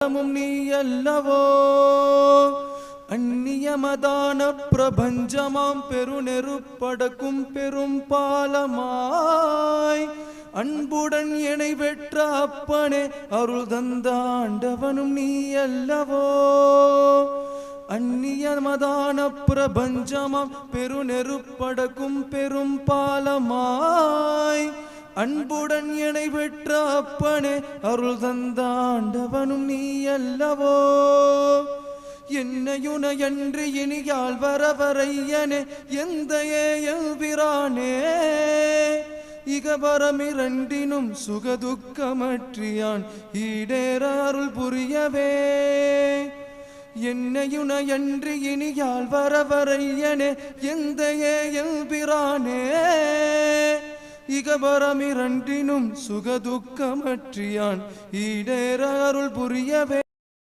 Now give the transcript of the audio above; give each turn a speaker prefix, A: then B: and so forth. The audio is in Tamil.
A: நீ அல்லவோ அந்நியமதான பிரபஞ்சமாம் பெருநெருப்படக்கும் பெரும் பாலமாய் அன்புடன் என்னை பெற்ற அப்பனே அருள் தந்த ஆண்டவனும் நீ அல்லவோ அந்நியமதான பிரபஞ்சமாம் பெருநெருப்படக்கும் பெரும் பாலமாய் அன்புடன் என்னை பெற்ற அப்பனே அருள் தந்த ஆண்டவனும் நீ அல்லவோ என்னையுன என்று இனியால் வரவரையனே எந்த ஏபிரானே இகபரமிரண்டினும் சுகதுக்கமற்றியான் ஈடேற அருள் புரியவே என்னையுன என்று இனியால் வரவரையனே எந்த ஏபிரானே இகபரமிரண்டினும் சுகதுக்கமற்றியான் ஈடேற அருள் புரியவே